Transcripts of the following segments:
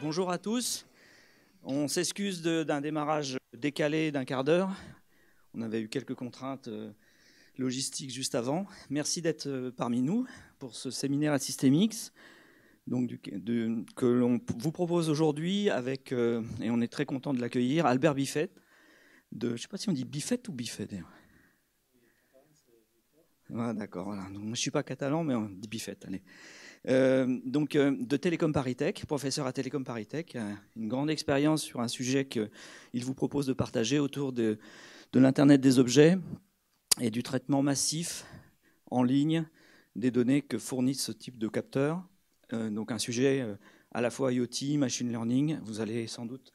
Bonjour à tous. On s'excuse d'un démarrage décalé d'un quart d'heure. On avait eu quelques contraintes logistiques juste avant. Merci d'être parmi nous pour ce séminaire à SystemX que l'on vous propose aujourd'hui avec, et on est très content de l'accueillir, Albert Bifet. Je ne sais pas si on dit Bifet ou Bifet d'ailleurs. Ah, d'accord, voilà. Donc, moi, je ne suis pas catalan, mais on dit Bifet, allez. De Télécom Paris-Tech, professeur à Télécom Paris-Tech, une grande expérience sur un sujet qu'il vous propose de partager autour de l'Internet des objets et du traitement massif en ligne des données que fournissent ce type de capteurs. Donc un sujet à la fois IoT, machine learning. Vous allez sans doute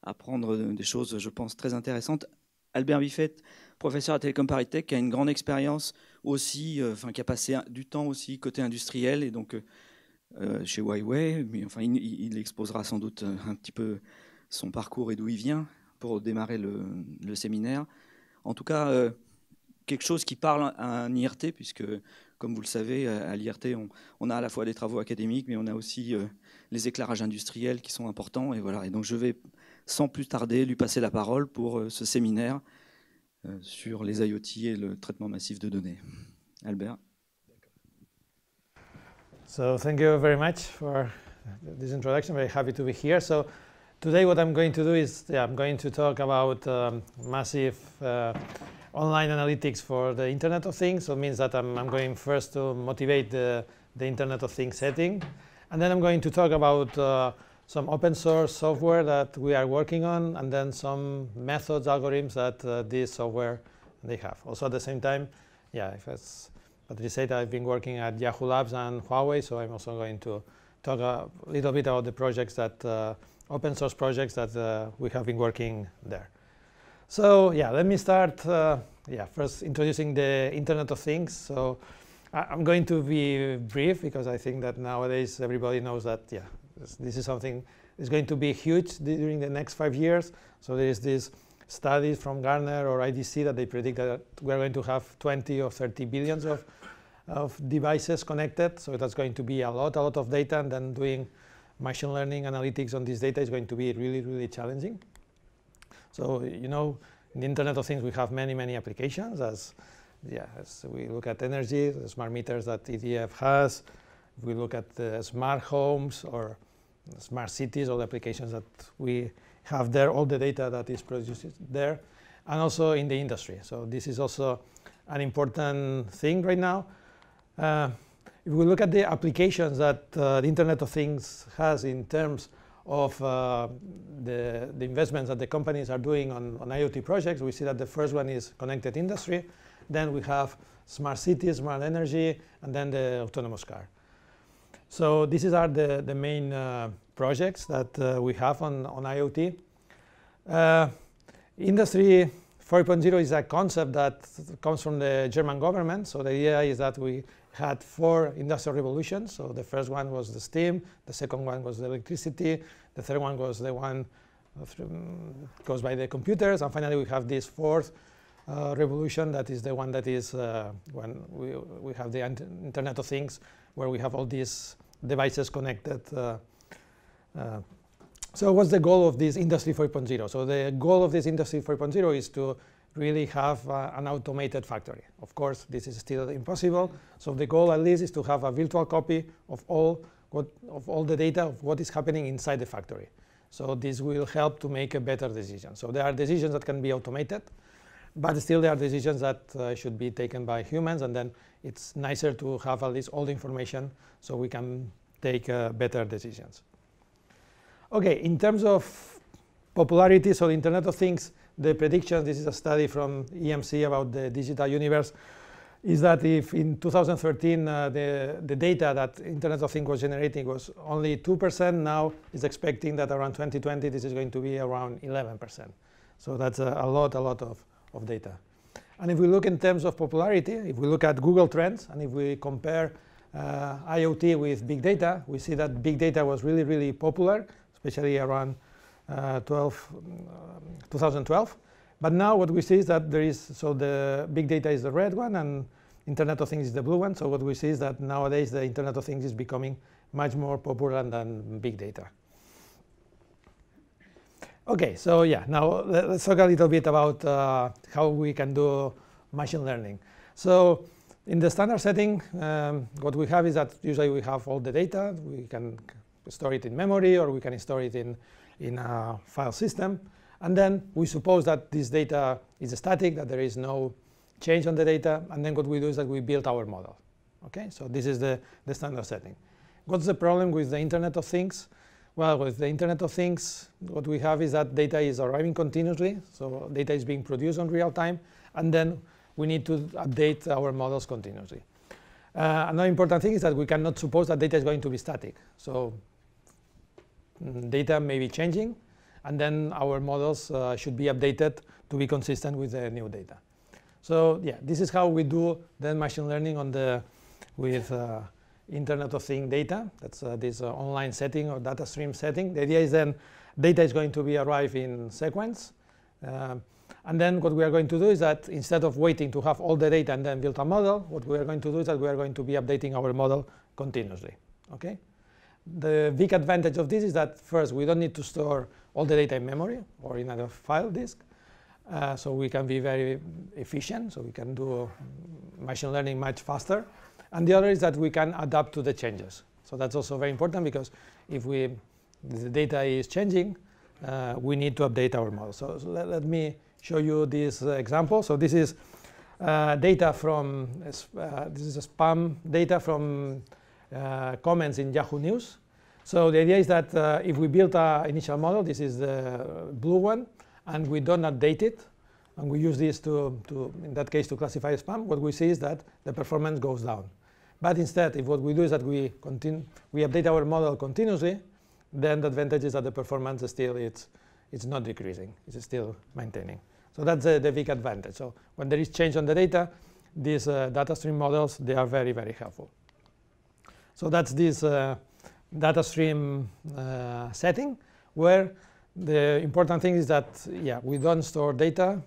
apprendre des choses, je pense, très intéressantes. Albert Bifet, professeur à Télécom Paris-Tech, qui a une grande expérience aussi, qui a passé du temps aussi côté industriel et donc chez Huawei, mais enfin il exposera sans doute un petit peu son parcours et d'où il vient pour démarrer le séminaire. En tout cas, quelque chose qui parle à un IRT, puisque comme vous le savez, à l'IRT, on a à la fois des travaux académiques, mais on a aussi les éclairages industriels qui sont importants. Et voilà. Et donc je vais sans plus tarder lui passer la parole pour ce séminaire sur les IoT et le traitement massif de données. Albert. So thank you very much for this introduction. Very happy to be here. So today what I'm going to do is I'm going to talk about massive online analytics for the Internet of Things. So it means that I'm going first to motivate the Internet of Things setting. And then I'm going to talk about some open source software that we are working on, and then some methods, algorithms that this software they have. Also at the same time, if as Patrice said, I've been working at Yahoo Labs and Huawei, so I'm also going to talk a little bit about the projects that, open source projects that we have been working there. So let me start, first introducing the Internet of Things. So I'm going to be brief because I think that nowadays everybody knows that, this is something that's going to be huge during the next 5 years. So there is this studies from Gartner or IDC that they predict that we're going to have 20 or 30 billions of devices connected. So that's going to be a lot of data, and then doing machine learning analytics on this data is going to be really, really challenging. So, in the Internet of Things, we have many applications as we look at energy, the smart meters that EDF has. If we look at the smart homes or smart cities, all the applications that we have there, all the data that is produced there, and also in the industry. So this is also an important thing right now. If we look at the applications that the Internet of Things has in terms of the investments that the companies are doing on IoT projects, we see that the first one is connected industry. Then we have smart cities, smart energy, and then the autonomous car. So these are the main projects that we have on IoT. Industry 4.0 is a concept that comes from the German government. So the idea is that we had 4 industrial revolutions. So the first one was the steam, the second one was the electricity, the third one was the one goes by the computers, and finally we have this 4th revolution, that is the one that is when we have the Internet of Things, where we have all these devices connected. So what's the goal of this Industry 4.0? So the goal of this Industry 4.0 is to really have an automated factory. Of course, this is still impossible. So the goal at least is to have a virtual copy of all the data of what is happening inside the factory. So this will help to make a better decision. So there are decisions that can be automated, but still there are decisions that should be taken by humans, and then it's nicer to have at least all the information so we can take better decisions. Okay, in terms of popularity, so the Internet of Things, the predictions, this is a study from EMC about the digital universe, is that if in 2013 the data that Internet of Things was generating was only 2%, now it's expecting that around 2020 this is going to be around 11%. So that's a lot of data. And if we look in terms of popularity, if we look at Google Trends, and if we compare IoT with big data, we see that big data was really popular, especially around 2012. But now what we see is that the big data is the red one, and Internet of Things is the blue one. So what we see is that nowadays the Internet of Things is becoming much more popular than big data. OK, so yeah, now let's talk a little bit about how we can do machine learning. So in the standard setting, what we have is that usually we have all the data. We can store it in memory, or we can store it in a file system. And then we suppose that this data is static, that there is no change on the data. And then what we do is that we build our model. OK, so this is the standard setting. What's the problem with the Internet of Things? Well, with the Internet of Things, what we have is that data is arriving continuously. So data is being produced in real time. And then we need to update our models continuously. Another important thing is that we cannot suppose that data is going to be static. So data may be changing. And then our models should be updated to be consistent with the new data. So yeah, this is how we do then machine learning with Internet of Things data. That's this online setting or data stream setting. The idea is then data is going to be arrive in sequence. And then what we are going to do is that instead of waiting to have all the data and then build a model, what we are going to do is that we are going to be updating our model continuously. Okay? The big advantage of this is that first, we don't need to store all the data in memory or in a file disk. So we can be very efficient. So we can do machine learning much faster. And the other is that we can adapt to the changes. So that's also very important, because if the data is changing, we need to update our model. So let me show you this example. So this is data from this is a spam data from comments in Yahoo News. So the idea is that if we build an initial model, this is the blue one, and we don't update it, and we use this to in that case, to classify spam, what we see is that the performance goes down. But instead, if what we do is that we update our model continuously, then the advantage is that the performance is still it's not decreasing. It's still maintaining. So that's the big advantage. So when there is change on the data, these data stream models, they are very, very helpful. So that's this data stream setting, where the important thing is that, yeah, we don't store data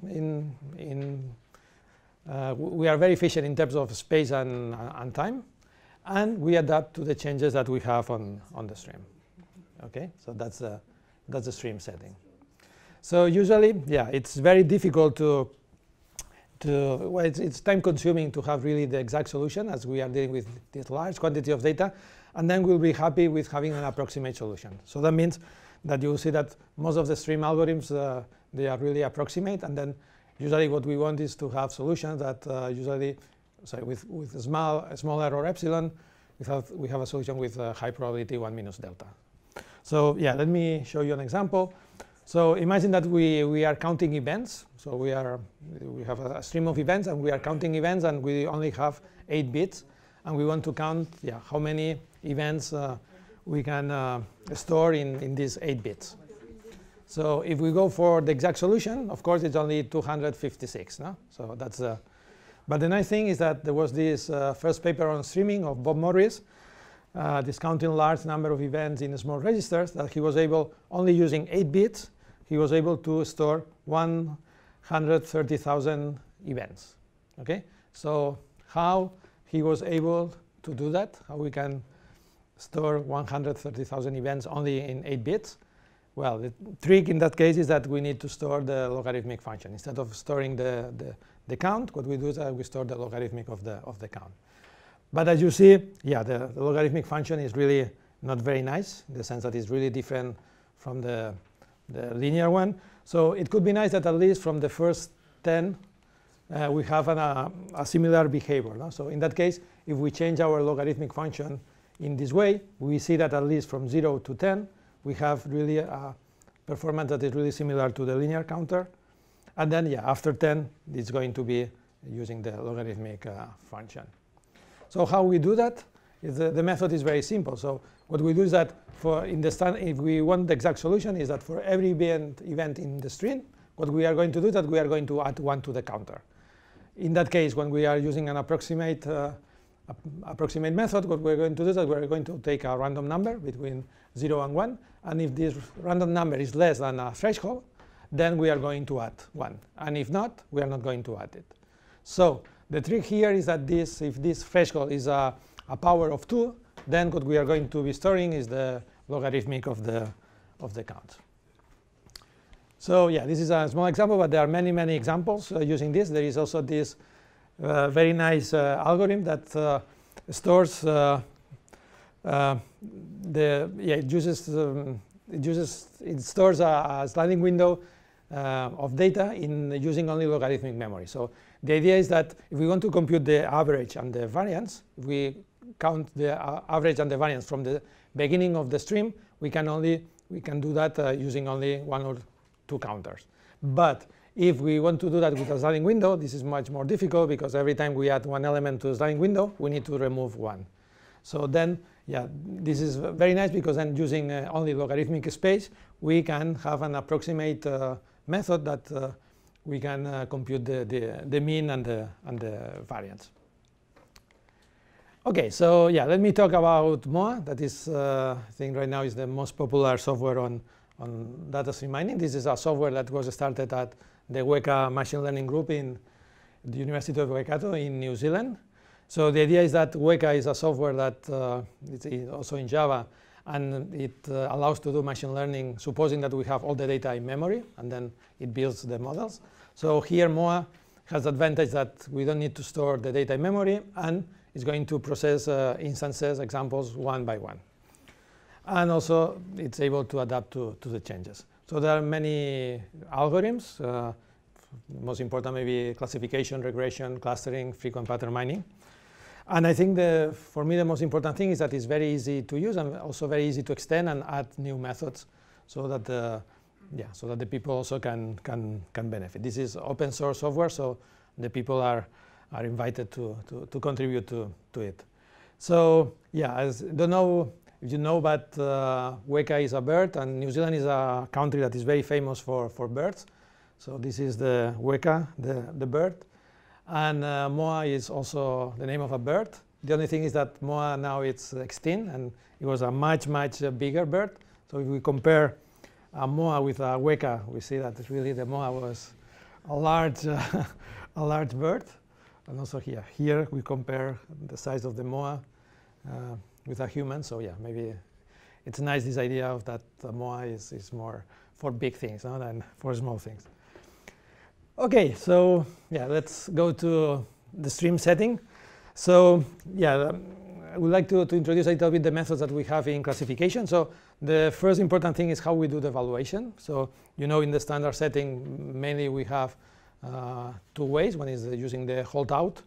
we are very efficient in terms of space and time, and we adapt to the changes that we have on the stream. Okay, so that's the stream setting. So usually, yeah, it's very difficult well, it's time consuming to have really the exact solution, as we are dealing with this large quantity of data, and then we'll be happy with having an approximate solution. So that means that you will see that most of the stream algorithms, they are really approximate, and then usually what we want is to have solutions that with a small error epsilon, we have a solution with a high probability 1 minus delta. So yeah, let me show you an example. So imagine that we are counting events. So we have a stream of events, and we are counting events, and we only have 8 bits, and we want to count how many events we can store in these 8 bits. So if we go for the exact solution, of course, it's only 256. No? So that's but the nice thing is that there was this first paper on streaming of Bob Morris, discounting large number of events in small registers, that he was able, only using 8 bits, he was able to store 130,000 events. Okay? So how he was able to do that, how we can store 130,000 events only in 8 bits? Well, the trick in that case is that we need to store the logarithmic function. Instead of storing the count, what we do is we store the logarithmic of the count. But as you see, yeah, the logarithmic function is really not very nice, in the sense that it's really different from the linear one. So it could be nice that at least from the first 10, we have a similar behavior. No? So in that case, if we change our logarithmic function in this way, we see that at least from 0 to 10, we have really a performance that is really similar to the linear counter. And then, yeah, after 10, it's going to be using the logarithmic function. So how we do that? The method is very simple. So what we do is that if we want the exact solution, is that for every event in the string, what we are going to do is that we are going to add 1 to the counter. In that case, when we are using an approximate method, what we're going to do is that we're going to take a random number between 0 and 1. And if this random number is less than a threshold, then we are going to add 1. And if not, we are not going to add it. So the trick here is that if this threshold is a power of 2, then what we are going to be storing is the logarithmic of the count. So yeah, this is a small example, but there are many, many examples using this. There is also this very nice algorithm that stores it stores a sliding window of data in using only logarithmic memory. So the idea is that if we want to compute the average and the variance, if we count the average and the variance from the beginning of the stream, we can do that using only 1 or 2 counters. But if we want to do that with a sliding window, this is much more difficult because every time we add 1 element to the sliding window, we need to remove 1. So then, yeah, this is very nice because then using only logarithmic space, we can have an approximate method that we can compute the mean and the variance. Okay, so yeah, let me talk about MOA. That is, I think right now is the most popular software on data stream mining. This is a software that was started at the Weka machine learning group in the University of Waikato in New Zealand. So the idea is that Weka is a software that it's also in Java, and it allows to do machine learning, supposing that we have all the data in memory, and then it builds the models. So here MOA has the advantage that we don't need to store the data in memory, and it's going to process instances, examples, one by one. And also, it's able to adapt to the changes. So there are many algorithms. Most important maybe classification, regression, clustering, frequent pattern mining. And I think for me the most important thing is that it's very easy to use and also very easy to extend and add new methods so that the people also can benefit. This is open source software, so the people are invited to contribute to it. So yeah, I don't know if you know, but Weka is a bird, and New Zealand is a country that is very famous for birds. So this is the Weka, the bird. And MOA is also the name of a bird. The only thing is that MOA now it's extinct, and it was a much, much bigger bird. So if we compare a MOA with a Weka, we see that really the MOA was a large, a large bird. And also here we compare the size of the MOA with a human. So yeah, maybe it's nice, this idea of that the MOA is more for big things than for small things. Okay, so yeah, let's go to the stream setting. So yeah, I would like to introduce a little bit the methods that we have in classification. So the first important thing is how we do the evaluation. So you know, in the standard setting, mainly we have 2 ways. One is using the holdout,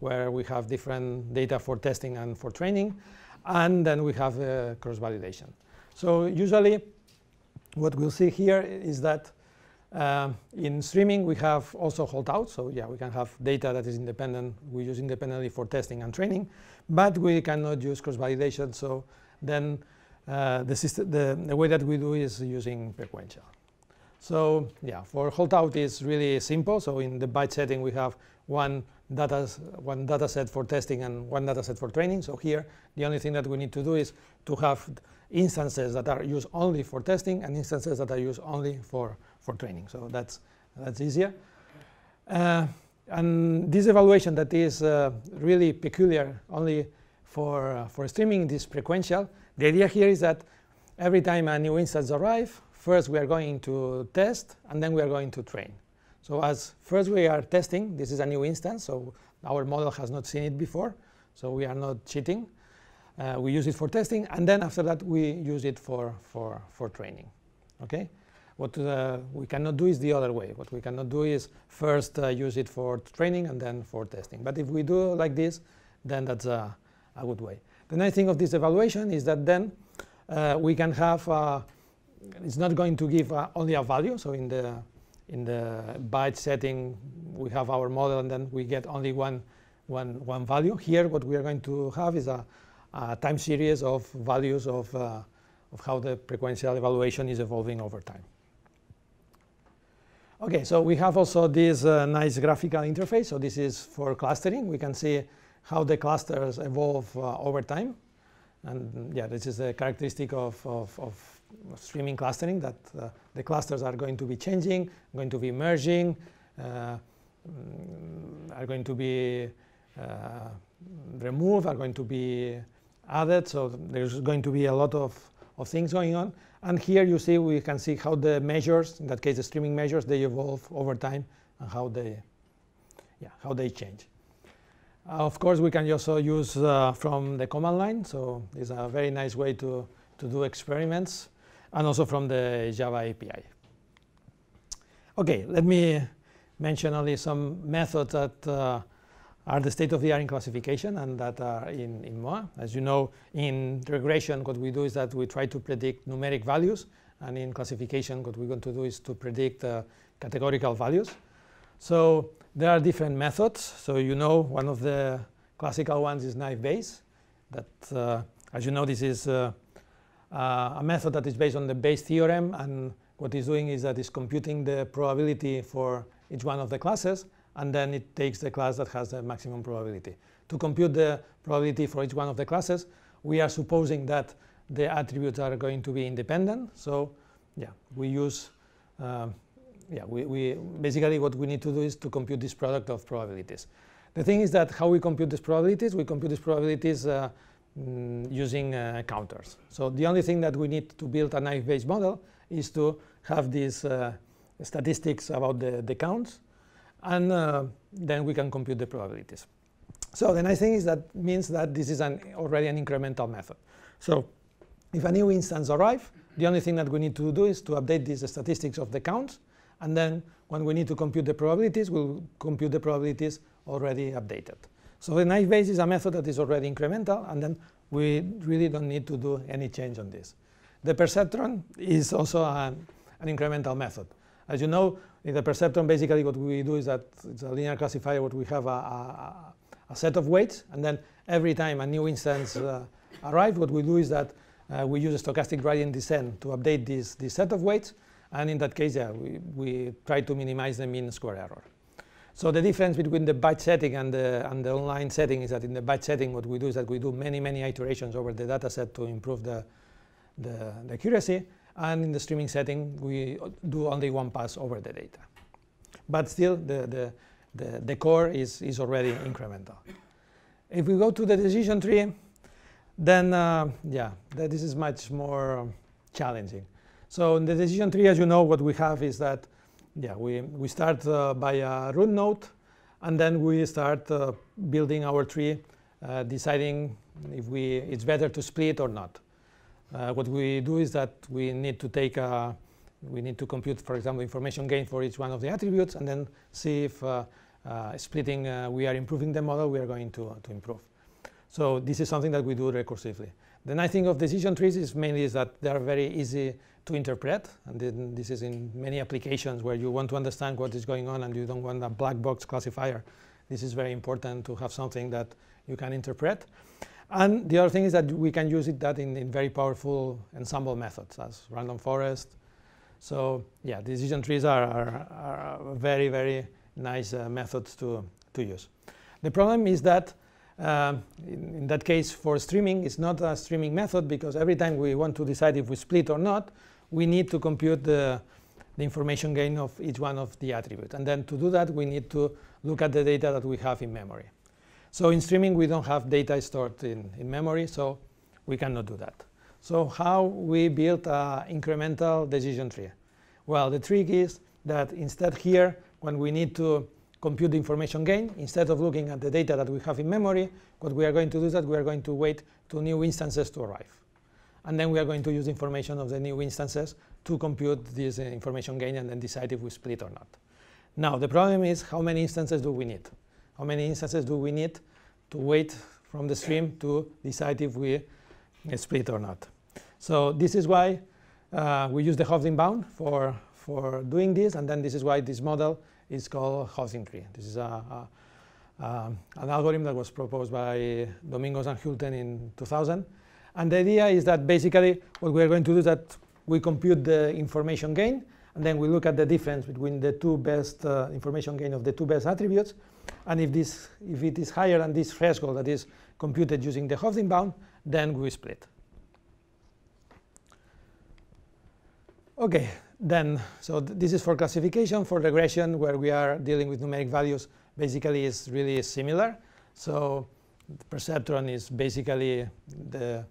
where we have different data for testing and for training. And then we have cross-validation. So usually what we'll see here is that in streaming, we have also holdout. So yeah, we can have data that is independent. We use independently for testing and training, but we cannot use cross-validation. So then the way that we do is using sequential. So yeah, for holdout is really simple. So in the byte setting, we have one data set for testing and one data set for training. So here, the only thing that we need to do is to have instances that are used only for testing and instances that are used only for training. So that's easier. And this evaluation that is really peculiar only for streaming, this sequential. The idea here is that every time a new instance arrives, first we are going to test, and then we are going to train. So as first we are testing, this is a new instance, so our model has not seen it before, so we are not cheating. We use it for testing, and then after that we use it for training. Okay? What we cannot do is the other way. What we cannot do is first use it for training and then for testing. But if we do like this, then that's a good way. The nice thing of this evaluation is that then we can have, it's not going to give only a value. So in the byte setting, we have our model, and then we get only one value. Here, what we are going to have is a time series of values of how the sequential evaluation is evolving over time. Okay, so we have also this nice graphical interface. So this is for clustering. We can see how the clusters evolve over time. And yeah, this is a characteristic of streaming clustering, that the clusters are going to be changing, going to be merging, are going to be removed, are going to be added. So there's going to be a lot of things going on. And here you see, we can see how the measures, in that case the streaming measures, they evolve over time and how they change. Of course, we can also use from the command line. So it's a very nice way to do experiments, and also from the Java API. OK, let me mention only some methods that are the state of the art in classification and that are in MOA. As you know, in regression, what we do is that we try to predict numeric values. And in classification, what we're going to do is to predict categorical values. So there are different methods. So you know, one of the classical ones is knife Bayes. That, as you know, this is a method that is based on the Bayes theorem. And what it's doing is that it's computing the probability for each one of the classes. And then it takes the class that has the maximum probability. To compute the probability for each one of the classes, we are supposing that the attributes are going to be independent. So yeah, we use, basically what we need to do is to compute this product of probabilities. The thing is that how we compute these probabilities, using counters. So the only thing that we need to build a knife-based model is to have these statistics about the counts. And then we can compute the probabilities. So the nice thing is that means that this is already an incremental method. So if a new instance arrives, the only thing that we need to do is to update these statistics of the counts. And then when we need to compute the probabilities, we'll compute the probabilities already updated. So the knife Bayes is a method that is already incremental. And then we really don't need to do any change on this. The perceptron is also an incremental method. As you know, in the perceptron, basically what we do is that it's a linear classifier where we have a set of weights. And then every time a new instance arrives, what we do is that we use a stochastic gradient descent to update this set of weights. And in that case, yeah, we try to minimize the mean square error. So the difference between the batch setting and the online setting is that in the batch setting, what we do is that we do many iterations over the data set to improve the accuracy. And in the streaming setting, we do only one pass over the data. But still, the core is already incremental. If we go to the decision tree, then this is much more challenging. So in the decision tree, as you know, what we have is that we start by a root node, and then we start building our tree, deciding if it's better to split or not. What we do is that we need to compute, for example, information gain for each one of the attributes, and then see if splitting we are improving the model, we are going to improve. So this is something that we do recursively. The nice thing of decision trees is mainly that they are very easy to interpret, and then this is in many applications where you want to understand what is going on and you don't want a black box classifier. This is very important to have something that you can interpret. And the other thing is that we can use that in very powerful ensemble methods as random forest. So yeah, decision trees are very nice methods to use. The problem is that in that case for streaming, it's not a streaming method, because every time we want to decide if we split or not, we need to compute the information gain of each one of the attributes. And then to do that, we need to look at the data that we have in memory. So in streaming, we don't have data stored in memory, so we cannot do that. So how we build an incremental decision tree? Well, the trick is that instead here, when we need to compute the information gain, instead of looking at the data that we have in memory, what we are going to do is that we are going to wait to new instances to arrive. And then we are going to use information of the new instances to compute this information gain and then decide if we split or not. Now, the problem is, how many instances do we need? How many instances do we need to wait from the stream to decide if we split or not? So this is why we use the Hofding bound for doing this, and then this is why this model is called Hofding tree. This is an algorithm that was proposed by Domingos and Hulten in 2000. And the idea is that basically what we are going to do is that we compute the information gain, and then we look at the difference between the two best information gain of the two best attributes. And if it is higher than this threshold that is computed using the Hofding bound, then we split. OK, then so this is for classification. For regression, where we are dealing with numeric values, basically is really similar. So the perceptron is basically the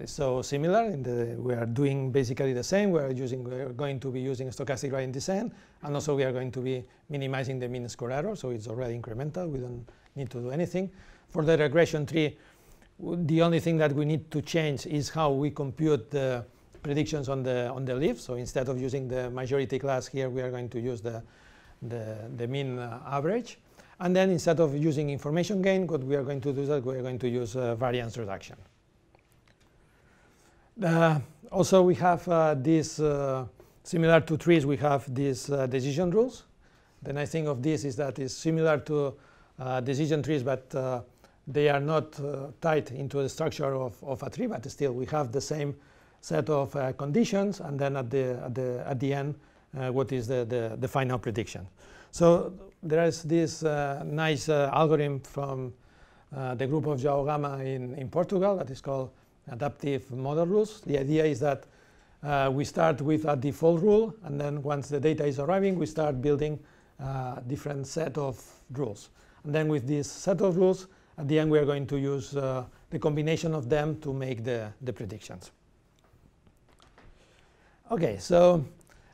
so similar. We are doing basically the same. We're going to be using stochastic gradient descent, and also we are going to be minimizing the mean square error, so it's already incremental. We don't need to do anything. For the regression tree, the only thing that we need to change is how we compute the predictions on the leaf. So instead of using the majority class here, we are going to use the mean average. And then instead of using information gain, what we are going to do is that we are going to use variance reduction. Also, we have this, similar to trees, we have these decision rules. The nice thing of this is that it's similar to decision trees, but they are not tied into the structure of a tree, but still we have the same set of conditions, and then at the end, what is the final prediction. So there is this nice algorithm from the group of João Gama in Portugal that is called adaptive model rules. The idea is that we start with a default rule, and then once the data is arriving, we start building a different set of rules. And then with this set of rules, at the end, we are going to use the combination of them to make the predictions. Okay, so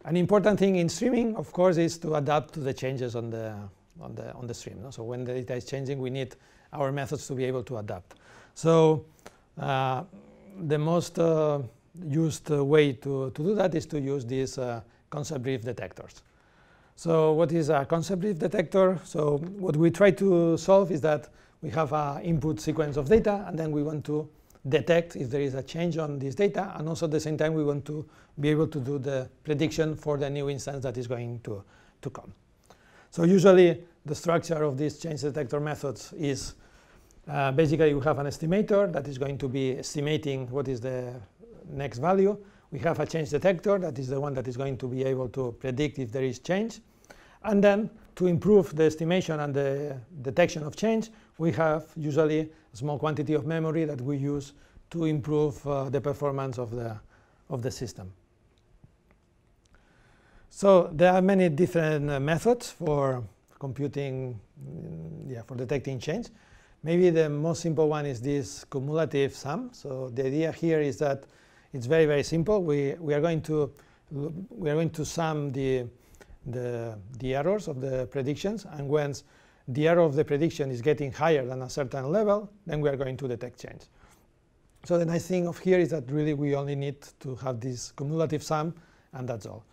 an important thing in streaming, of course, is to adapt to the changes on the stream. No? So when the data is changing, we need our methods to be able to adapt. So the most used way to do that is to use these concept drift detectors. So what is a concept drift detector? So what we try to solve is that we have an input sequence of data, and then we want to detect if there is a change on this data, and also at the same time we want to be able to do the prediction for the new instance that is going to come. So usually the structure of these change detector methods is basically we have an estimator that is going to be estimating what is the next value. We have a change detector that is the one that is going to be able to predict if there is change. And then to improve the estimation and the detection of change, we have usually a small quantity of memory that we use to improve the performance of the system. So there are many different methods for computing, for detecting change. Maybe the most simple one is this cumulative sum. So the idea here is that it's very, very simple. We are going to sum the errors of the predictions, and once the error of the prediction is getting higher than a certain level, then we are going to detect change. So the nice thing of here is that really we only need to have this cumulative sum, and that's all.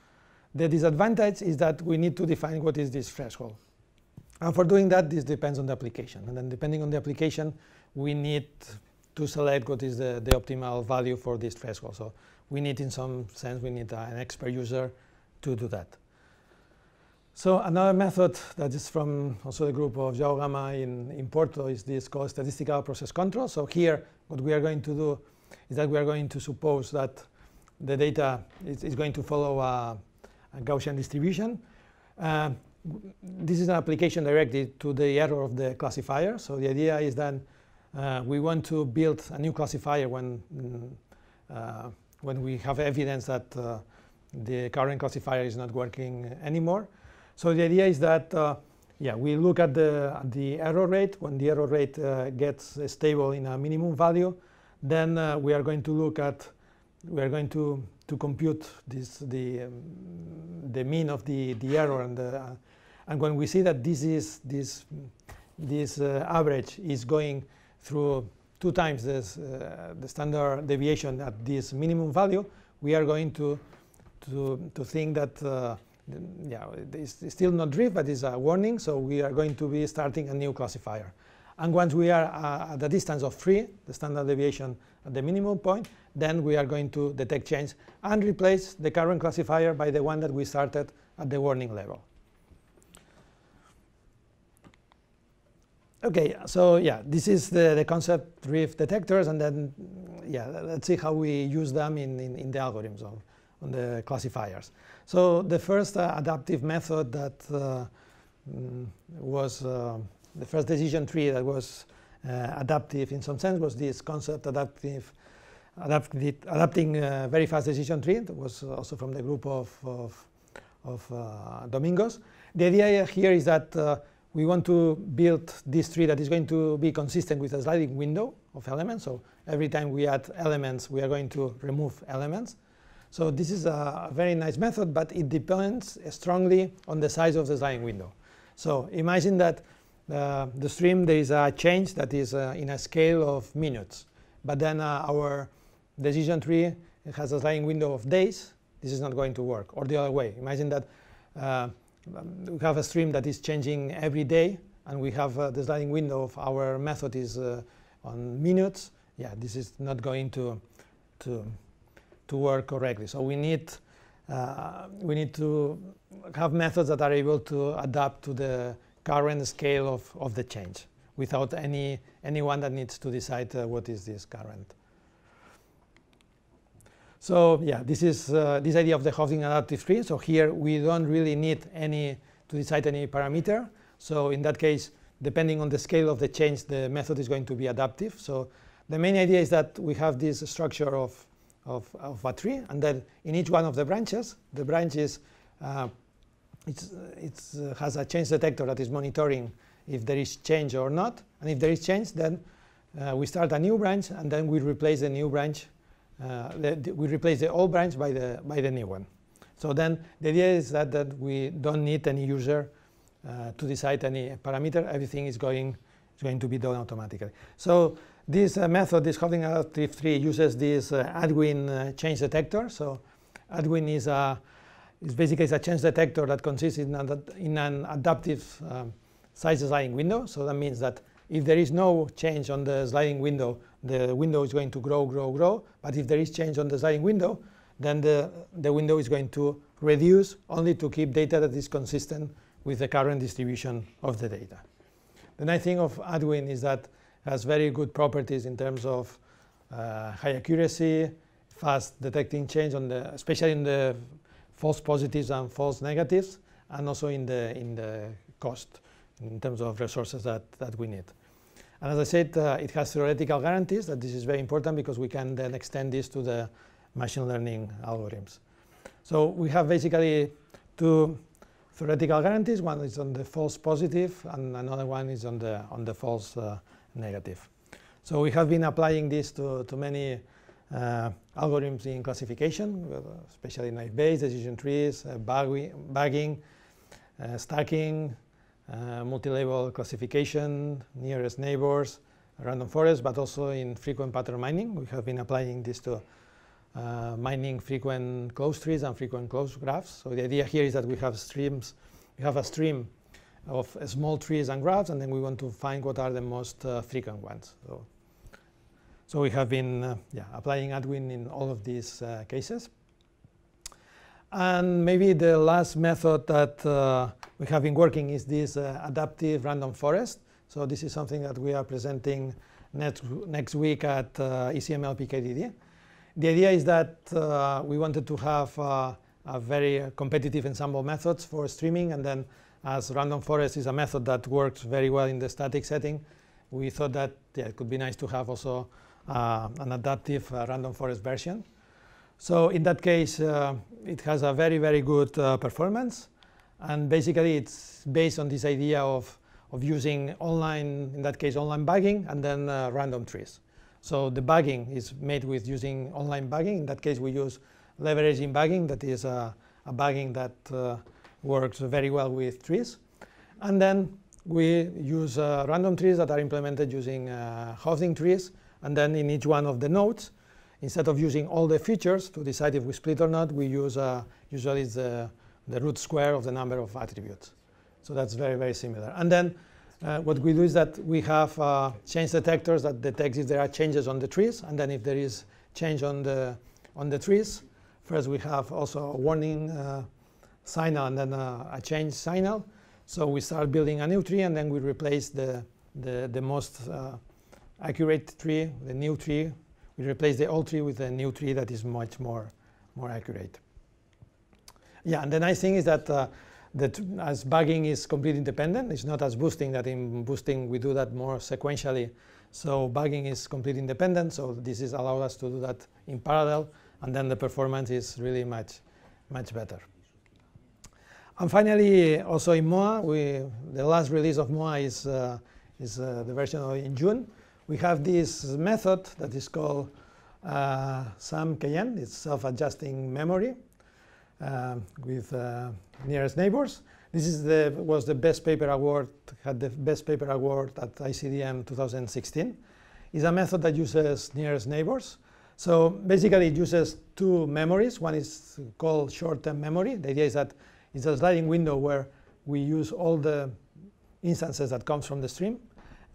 The disadvantage is that we need to define what is this threshold. And for doing that, this depends on the application. And then depending on the application, we need to select what is the optimal value for this threshold. So we need, in some sense, we need an expert user to do that. So another method that is from also the group of João Gama in Porto is this called statistical process control. So here, what we are going to do is that we are going to suppose that the data is going to follow a Gaussian distribution. This is an application directed to the error of the classifier. So the idea is that we want to build a new classifier when we have evidence that the current classifier is not working anymore. So the idea is that we look at the error rate. When the error rate gets stable in a minimum value, then we are going to compute the mean of the error, and when we see that this average is going through 2 times the standard deviation at this minimum value, we are going to think that it's still not drift, but it's a warning. So we are going to be starting a new classifier. And once we are at the distance of 3, the standard deviation at the minimum point, then we are going to detect change and replace the current classifier by the one that we started at the warning level. Okay, so this is the concept drift detectors, and then let's see how we use them in the algorithms on the classifiers. So the first adaptive method that was the first decision tree that was adaptive in some sense was this concept adapting very fast decision tree. That was also from the group of Domingos. The idea here is that we want to build this tree that is going to be consistent with a sliding window of elements. So every time we add elements, we are going to remove elements. So this is a very nice method, but it depends strongly on the size of the sliding window. So imagine that the stream, there is a change that is in a scale of minutes. But then our decision tree has a sliding window of days. This is not going to work. Or the other way. Imagine that we have a stream that is changing every day, and we have the sliding window of our method is on minutes. Yeah, this is not going to work correctly. So we need to have methods that are able to adapt to the current scale of the change without anyone that needs to decide what is this current. So yeah, this is this idea of the Hofding adaptive tree. So here we don't really need to decide any parameter. So in that case, depending on the scale of the change, the method is going to be adaptive. So the main idea is that we have this structure of a tree, and then in each one of the branches, the branch is has a change detector that is monitoring if there is change or not. And if there is change, then we start a new branch, and then we replace the new branch. We replace the old branch by the new one. So then the idea is that we don't need any user to decide any parameter. Everything is going to be done automatically. So this method, this Hofding adaptive tree, uses this Adwin change detector. So Adwin is basically a change detector that consists in an adaptive size sliding window. So that means that if there is no change on the sliding window, the window is going to grow, grow, grow. But if there is change on the sliding window, then the window is going to reduce only to keep data that is consistent with the current distribution of the data. The nice thing of Adwin is that it has very good properties in terms of high accuracy, fast detecting change, especially in the false positives and false negatives, and also in the cost in terms of resources that we need. And as I said, it has theoretical guarantees. That this is very important because we can then extend this to the machine learning algorithms. So we have basically two theoretical guarantees. One is on the false positive, and another one is on the false negative. So we have been applying this to many algorithms in classification, especially naive Bayes, decision trees, bagging, stacking, multi-level classification, nearest neighbors, random forest, but also in frequent pattern mining. We have been applying this to mining frequent closed trees and frequent closed graphs. So the idea here is that we have streams. We have a stream of small trees and graphs, and then we want to find what are the most frequent ones. So we have been applying Adwin in all of these cases. And maybe the last method that we have been working is this adaptive random forest. So this is something that we are presenting next week at ECML PKDD. The idea is that we wanted to have a very competitive ensemble methods for streaming, and then as random forest is a method that works very well in the static setting, we thought that it could be nice to have also an adaptive random forest version. So in that case, it has a very, very good performance. And basically, it's based on this idea of using online, in that case, online bagging, and then random trees. So the bagging is made with using online bagging. In that case, we use leveraging bagging. That is a bagging that works very well with trees. And then we use random trees that are implemented using Hofding trees. And then in each one of the nodes, instead of using all the features to decide if we split or not, we use usually the root square of the number of attributes. So that's very, very similar. And then what we do is that we have change detectors that detect if there are changes on the trees. And then if there is change on the trees, first we have also a warning signal and then a change signal. So we start building a new tree, and then we replace the most accurate tree, the new tree. We replace the old tree with a new tree that is much more accurate. Yeah, and the nice thing is that as bagging is completely independent, it's not as boosting, that in boosting we do that more sequentially. So bagging is completely independent, so this is allowed us to do that in parallel, and then the performance is really much better. And finally, also in MOA, the last release of MOA is the version in June. We have this method that is called SAM-KN. It's self-adjusting memory with nearest neighbors. This was the best paper award, had the best paper award at ICDM 2016. It's a method that uses nearest neighbors. So basically it uses two memories. One is called short-term memory. The idea is that it's a sliding window where we use all the instances that comes from the stream.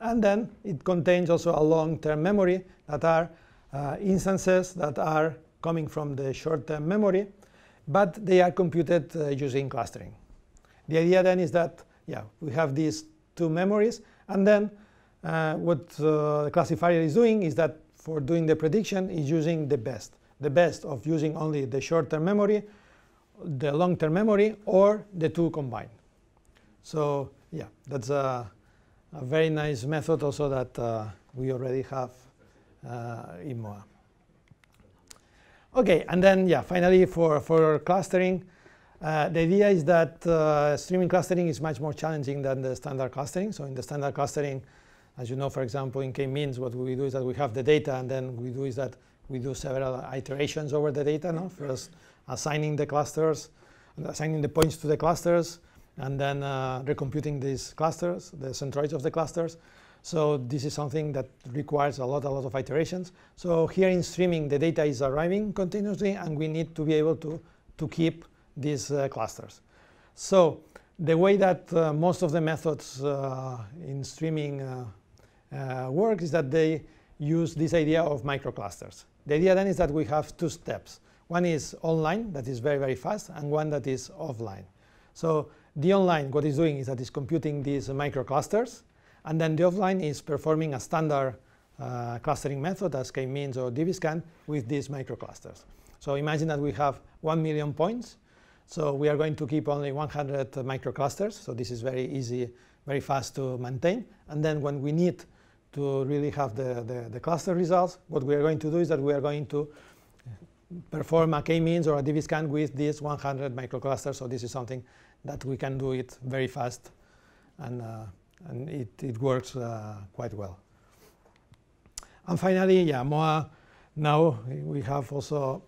And then it contains also a long-term memory that are instances that are coming from the short-term memory, but they are computed using clustering. The idea then is that, yeah, we have these two memories, and then what the classifier is doing is that for doing the prediction is using the best of using only the short-term memory, the long-term memory, or the two combined. So yeah, that's a very nice method also that we already have in MOA. Okay, and then yeah, finally for clustering, the idea is that streaming clustering is much more challenging than the standard clustering. So in the standard clustering, as you know, for example, in k-means, what we do is that we have the data, and then we do is that we do several iterations over the data. No? First, assigning the clusters, assigning the points to the clusters, and then recomputing these clusters, the centroids of the clusters. So this is something that requires a lot of iterations. So here in streaming, the data is arriving continuously, and we need to be able to keep these clusters. So the way that most of the methods in streaming work is that they use this idea of microclusters. The idea then is that we have two steps. One is online, that is very fast, and one that is offline. So the online, what it's doing is that it's computing these microclusters, and then the offline is performing a standard clustering method as k-means or dbscan with these microclusters. So imagine that we have 1 million points. So we are going to keep only 100 microclusters. So this is very easy, very fast to maintain. And then when we need to really have the cluster results, what we are going to do is that we are going to perform a k-means or a dbscan with these 100 microclusters. So this is something that we can do it very fast, and it works quite well. And finally, yeah, MOA, now we have also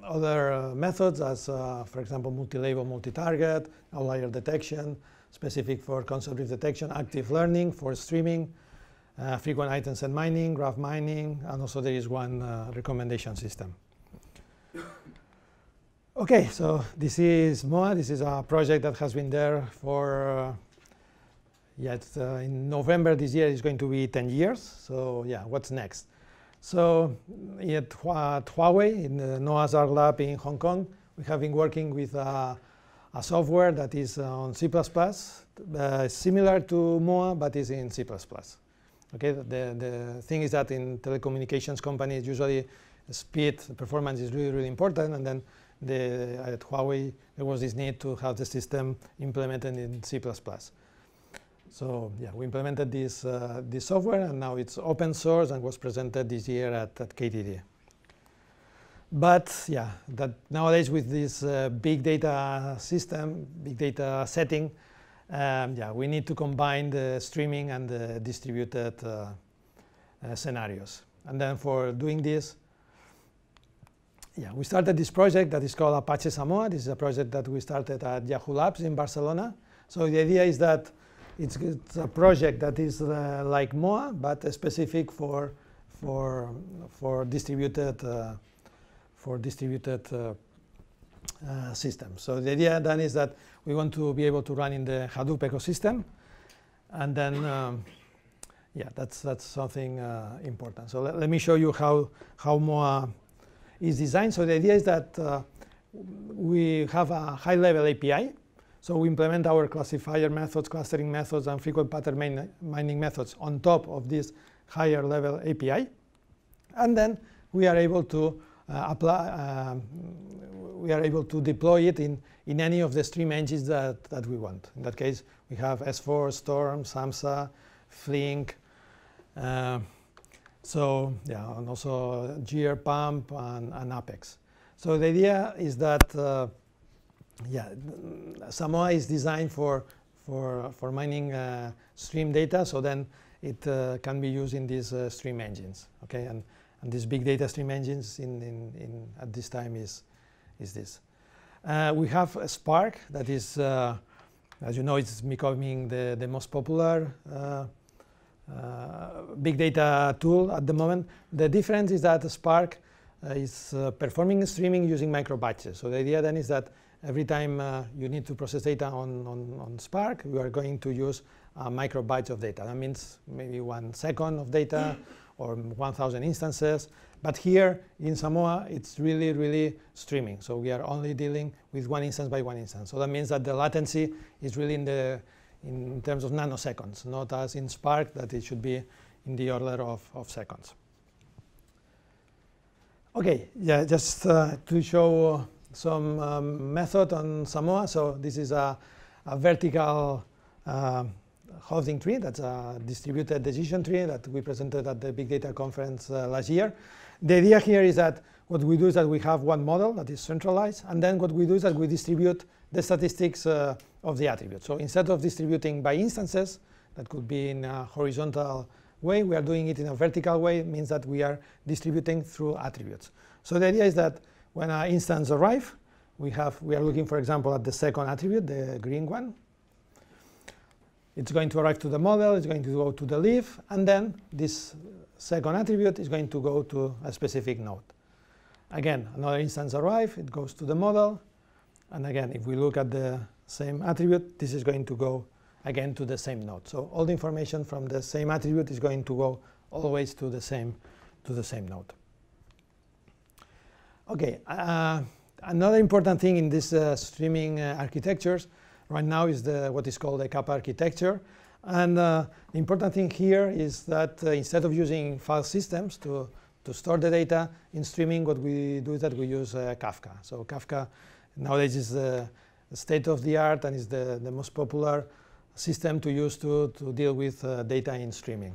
other methods as, for example, multi-label, multi-target, outlier detection, specific for concept detection, active learning for streaming, frequent item set mining, graph mining, and also there is one recommendation system. Okay, so this is MOA. This is a project that has been there for, in November this year is going to be 10 years. So yeah, what's next? So at Huawei, in the Noah's Ark Lab in Hong Kong, we have been working with a software that is on C++, similar to MOA, but is in C++. Okay, the thing is that in telecommunications companies, usually speed, performance is really important, and then at Huawei, there was this need to have the system implemented in C++. So yeah, we implemented this software, and now it's open source and was presented this year at KDD. But yeah, that nowadays with this big data system, big data setting, yeah, we need to combine the streaming and the distributed scenarios. And then for doing this, yeah, we started this project that is called Apache Samoa. This is a project that we started at Yahoo Labs in Barcelona. So the idea is that it's a project that is like MOA, but specific for distributed systems. So the idea then is that we want to be able to run in the Hadoop ecosystem, and then yeah, that's something important. So let me show you how MOA is designed. So the idea is that we have a high-level API. So we implement our classifier methods, clustering methods, and frequent pattern mining methods on top of this higher level API. And then we are able to deploy it in any of the stream engines that we want. In that case, we have S4, Storm, SAMSA, Flink, so yeah, and also GR Pump and Apex. So the idea is that yeah, Samoa is designed for mining stream data, so then it can be used in these stream engines. Okay, and these big data stream engines at this time is this. We have a Spark that is, as you know, it's becoming the most popular big data tool at the moment. The difference is that Spark is performing streaming using micro batches. So the idea then is that every time you need to process data on Spark, you are going to use a micro batch of data. That means maybe 1 second of data or 1,000 instances. But here in Samoa, it's really, really streaming. So we are only dealing with 1 instance by 1 instance. So that means that the latency is really in terms of nanoseconds, not as in Spark that it should be in the order of seconds. Okay, yeah, just to show some method on Samoa. So this is a vertical housing tree. That's a distributed decision tree that we presented at the Big Data Conference last year. The idea here is that what we do is that we have one model that is centralized, and then what we do is that we distribute the statistics of the attribute. So instead of distributing by instances, that could be in a horizontal way, we are doing it in a vertical way. It means that we are distributing through attributes. So the idea is that when an instance arrives, we are looking, for example, at the second attribute, the green one. It's going to arrive to the model, it's going to go to the leaf, and then this second attribute is going to go to a specific node. Again, another instance arrives, it goes to the model, and again, if we look at the same attribute, this is going to go again to the same node. So all the information from the same attribute is going to go always to the same node. Okay, another important thing in this streaming architectures right now is what is called the Kappa architecture. And the important thing here is that instead of using file systems to store the data in streaming, what we do is that we use Kafka. So Kafka nowadays is the state of the art and is the most popular system to use to deal with data in streaming.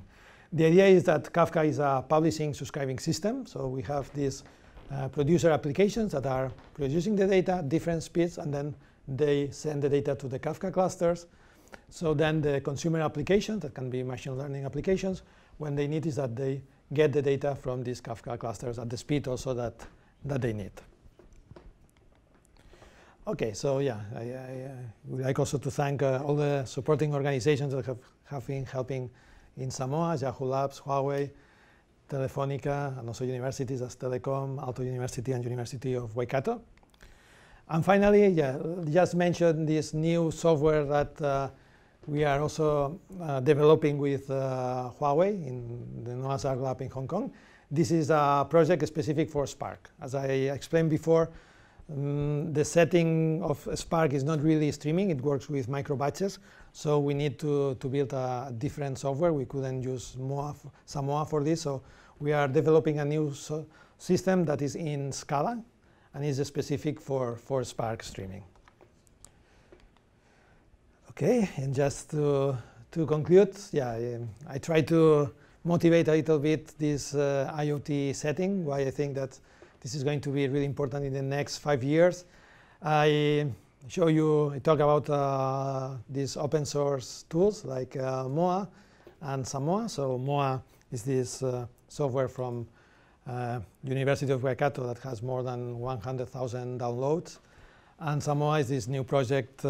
The idea is that Kafka is a publishing subscribing system. So we have these producer applications that are producing the data at different speeds, and then they send the data to the Kafka clusters. So then the consumer applications, that can be machine learning applications, when they need is that they get the data from these Kafka clusters at the speed also that they need. Okay, so yeah, I would like also to thank all the supporting organizations that have been helping in Samoa, Yahoo Labs, Huawei, Telefonica, and also universities as Telecom, Aalto University, and University of Waikato. And finally, yeah, just mention this new software that we are also developing with Huawei in the Noah's Ark Lab in Hong Kong. This is a project specific for Spark. As I explained before, the setting of Spark is not really streaming. It works with micro batches. So we need to build a different software. We couldn't use Samoa for this. So we are developing a new system that is in Scala and is specific for Spark streaming. Okay, and just to conclude, yeah, I try to motivate a little bit this IoT setting, why I think that this is going to be really important in the next 5 years. I talk about these open source tools like MOA and Samoa. So MOA is this software from University of Waikato that has more than 100,000 downloads. And Samoa is this new project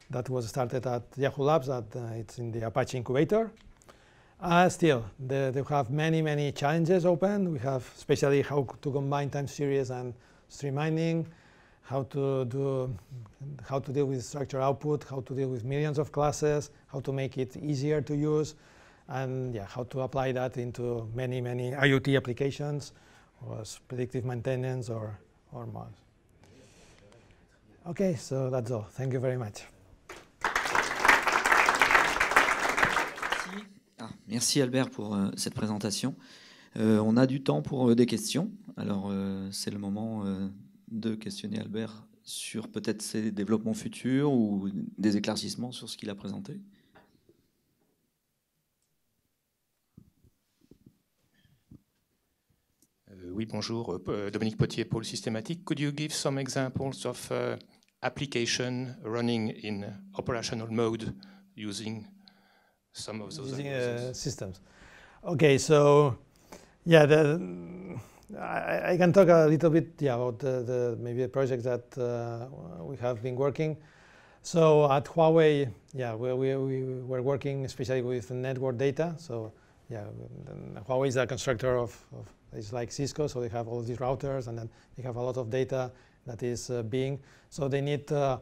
that was started at Yahoo Labs, that it's in the Apache incubator. Still, they have many challenges open. We have especially how to combine time series and stream mining, how to deal with structured output, how to deal with millions of classes, how to make it easier to use, and yeah, how to apply that into many IoT applications, or predictive maintenance or more. Okay, so that's all. Thank you very much. Merci Albert pour cette présentation. On a du temps pour des questions. Alors c'est le moment de questionner Albert sur peut-être ses développements futurs ou des éclaircissements sur ce qu'il a présenté. Oui, bonjour. Dominique Potier, Pôle Systématique. Could you give some examples of application running in operational mode using some of those systems. Okay, so yeah, I can talk a little bit about maybe the projects that we have been working. So at Huawei, yeah, we were working especially with network data. So yeah, Huawei is a constructor of it's like Cisco, so they have all these routers, and then they have a lot of data that is being. So they need to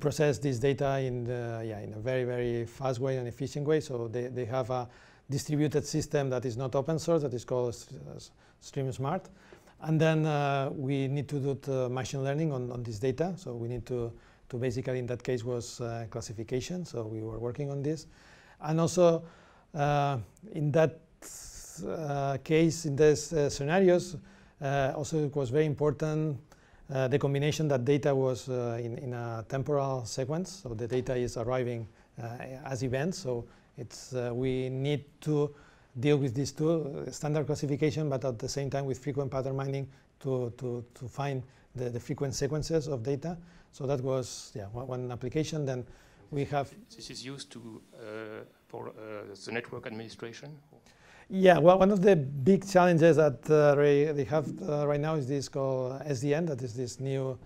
process this data in a very, very fast way and efficient way. So they have a distributed system that is not open source, that is called StreamSmart. And then we need to do machine learning on this data. So we need to basically, in that case, was classification. So we were working on this. And also, in that case, in these scenarios, also it was very important the combination that data was in a temporal sequence. So the data is arriving as events. So it's we need to deal with these two, standard classification, but at the same time with frequent pattern mining to find the frequent sequences of data. So that was one application. Then we have. This is used to for the network administration. Yeah, well, one of the big challenges that they have right now is this called SDN, that is this new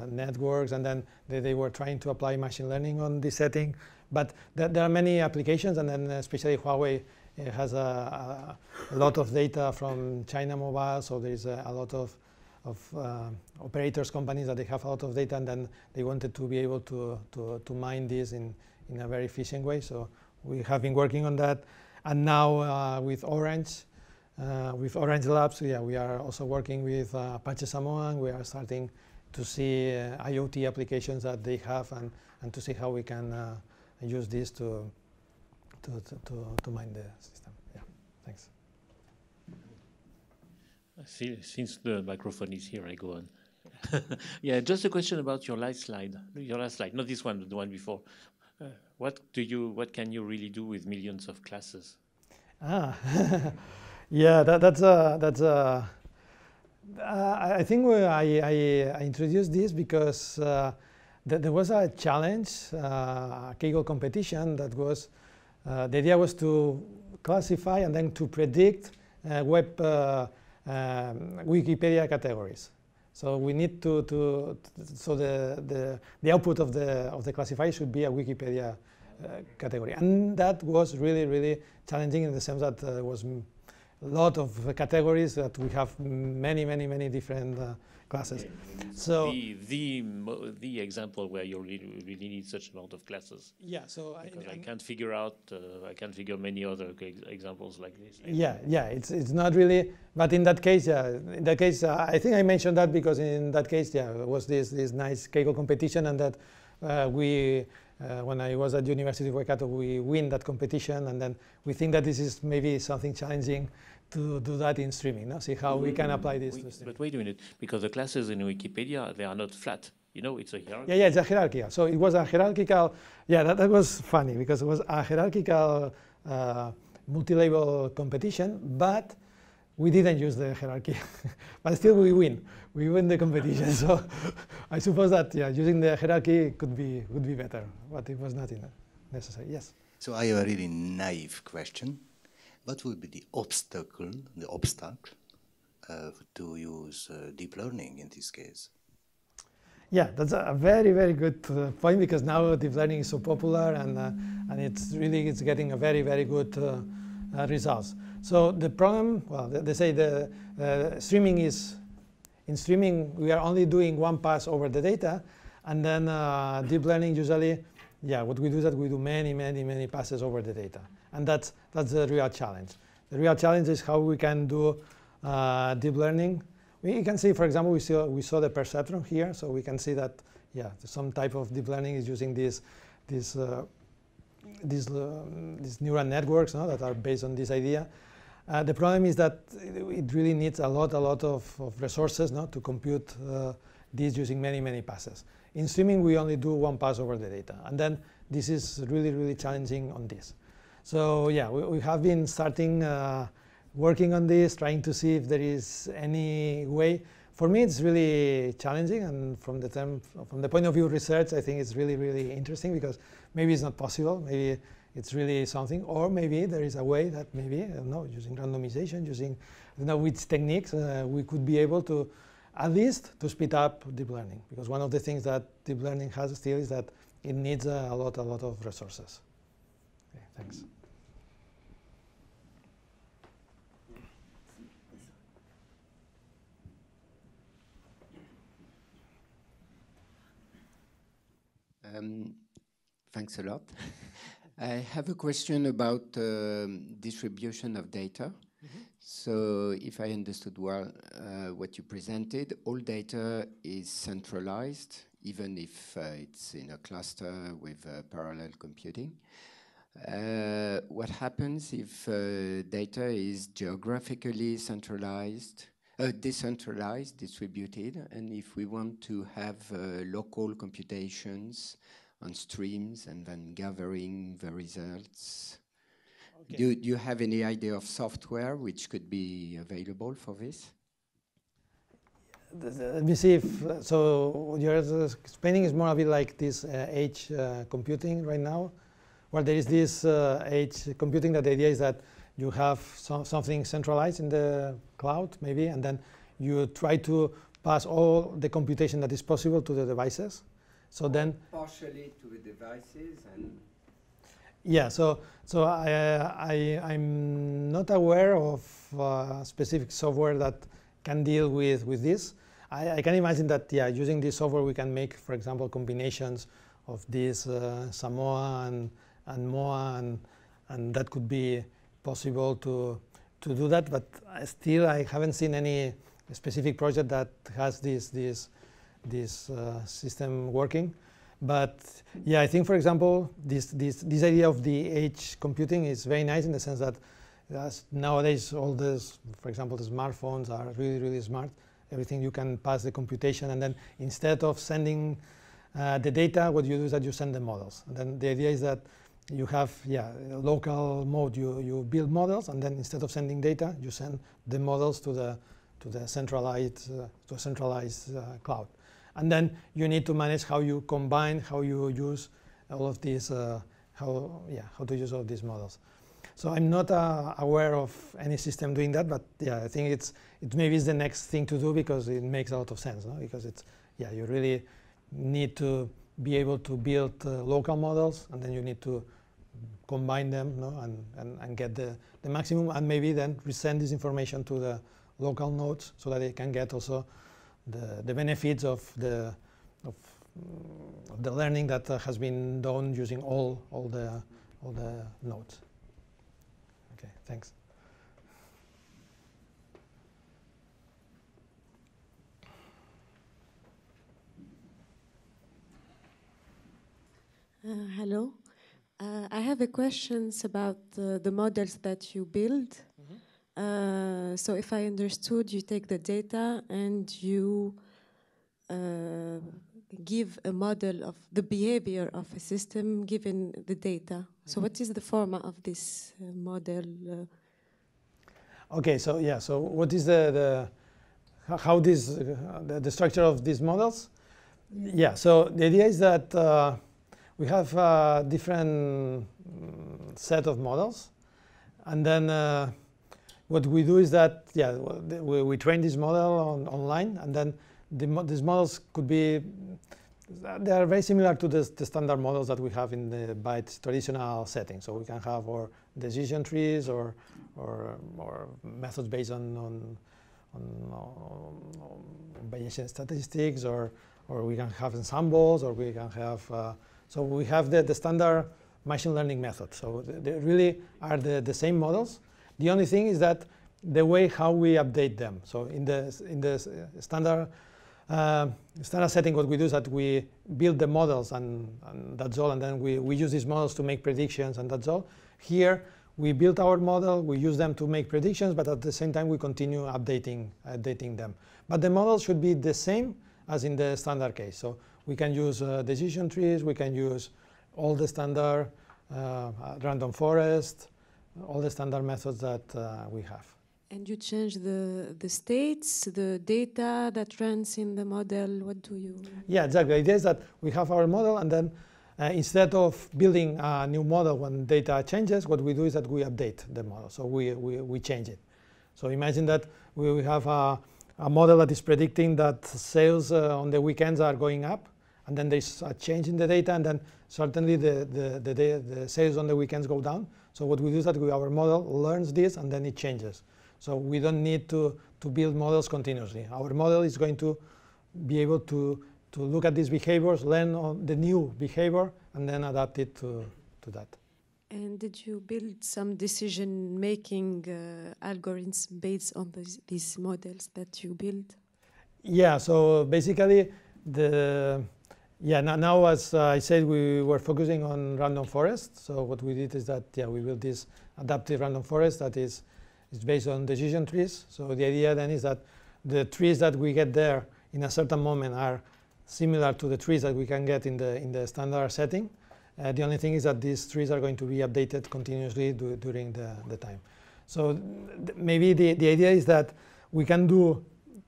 networks, and then they were trying to apply machine learning on this setting. But there are many applications, and then especially Huawei has a lot of data from China Mobile, so there is a lot of operators companies that they have a lot of data, and then they wanted to be able to mine this in a very efficient way. So we have been working on that. And now with Orange Labs, we are also working with Apache Samoa, and we are starting to see IoT applications that they have, and to see how we can use this to mine the system. Yeah, thanks. Since the microphone is here, I go on. Yeah, just a question about your last slide. Your last slide, not this one, but the one before. What can you really do with millions of classes? Yeah, I think I introduced this because there was a challenge, a Kaggle competition that was, the idea was to classify and then to predict web Wikipedia categories. So we need so the output of the classifier should be a Wikipedia category, and that was really, really challenging in the sense that there was a lot of categories that we have many different classes. So the example where you really need such amount of classes. Yeah. So I can't figure out. I can't figure many other examples like this. Yeah. It's not really. But in that case, I think I mentioned that because in that case, it was this nice Kaggle competition, and that when I was at University of Waikato, we win that competition, and then we think that this is maybe something challenging to do that in streaming. No? See how we can apply this to streaming. But wait a minute, because the classes in Wikipedia, they are not flat. You know, it's a hierarchy. Yeah, it's a hierarchical. So it was a hierarchical. Yeah, that was funny because it was a hierarchical multi-label competition, but we didn't use the hierarchy. But still, we win. We win the competition. So I suppose that using the hierarchy would be better, but it was not necessary. Yes. So I have a really naive question. What would be the obstacle to use deep learning in this case? Yeah, that's a very good point, because now deep learning is so popular, and it's getting a very good results. So the problem, well, they say the streaming is, in streaming we are only doing one pass over the data, and then deep learning usually, what we do is that we do many passes over the data, and that's the real challenge. The real challenge is how we can do deep learning. We can see, for example, we saw the perceptron here, so we can see that some type of deep learning is using these neural networks that are based on this idea. The problem is that it really needs a lot of resources to compute this using many passes. In streaming, we only do one pass over the data, and then this is really challenging on this. So we have been starting working on this, trying to see if there is any way, For me, it's really challenging, and from the point of view of research, I think it's really, really interesting, because maybe it's not possible, maybe it's really something, or maybe there is a way that maybe, I don't know, using randomization, using, I don't know which techniques, we could be able to, at least, to speed up deep learning, because one of the things that deep learning has still is that it needs a lot of resources. Okay, thanks. Thanks a lot. I have a question about distribution of data. So if I understood well what you presented, all data is centralized, even if it's in a cluster with parallel computing. What happens if data is geographically centralized, decentralized, distributed, and if we want to have local computations on streams and then gathering the results? Okay. Do you have any idea of software which could be available for this? Let me see if, so what you're explaining is more a bit like this edge computing right now, where there is this edge computing, that the idea is that you have something centralized in the cloud, maybe, and then you try to pass all the computation that is possible to the devices. So then partially to the devices and yeah. So I'm not aware of specific software that can deal with this. I can imagine that using this software we can make, for example, combinations of this Samoa and MOA, and that could be possible to do that. But still, I haven't seen any specific project that has this system working. But yeah, I think, for example, this idea of the edge computing is very nice, in the sense that nowadays all this, for example, the smartphones are really, really smart. Everything you can pass the computation, and then instead of sending the data, what you do is that you send the models. And then the idea is that you have local mode. You build models, and then instead of sending data, you send the models to the centralized cloud. And then you need to manage how you combine, how you use all of these, how to use all of these models. So I'm not aware of any system doing that, but yeah, I think it maybe is the next thing to do, because it makes a lot of sense, no? Because it's you really need to be able to build local models, and then you need to combine them, no? and get the maximum, and maybe then resend this information to the local nodes, so that they can get also the benefits of the learning that has been done using all the nodes. Okay, thanks. Hello. I have a questions about the models that you build. So if I understood, you take the data and you give a model of the behavior of a system given the data. So what is the format of this model? Okay, so yeah, so what is the structure of these models? Yeah, so the idea is that we have a different set of models, and then what we do is that we train this model online, and then these models could be, they are very similar to the standard models that we have in the Byte's traditional setting. So we can have our decision trees or methods based on Bayesian statistics, or we can have ensembles, or we can have so we have the standard machine learning method. So they really are the same models. The only thing is that the way how we update them. So in the standard setting, what we do is that we build the models, and that's all, and then we use these models to make predictions, and that's all. Here we build our model, we use them to make predictions, but at the same time we continue updating them. But the model should be the same as in the standard case. So we can use decision trees, we can use all the standard random forest, all the standard methods that we have. And you change the states, the data that runs in the model. What do you? Yeah, exactly. The idea is that we have our model, and then instead of building a new model when data changes, what we do is that we update the model. So we change it. So imagine that we have a model that is predicting that sales on the weekends are going up, and then there's a change in the data, and then certainly the sales on the weekends go down. So what we do is that our model learns this, and then it changes. So we don't need to build models continuously. Our model is going to be able to look at these behaviors, learn on the new behavior, and then adapt it to that. And did you build some decision-making algorithms based on these models that you build? Yeah, so basically, now as I said, we were focusing on random forest. So what we did is that, we built this adaptive random forest that is based on decision trees. So the idea then is that the trees that we get there in a certain moment are similar to the trees that we can get in the standard setting. The only thing is that these trees are going to be updated continuously during the time. So maybe the idea is that we can do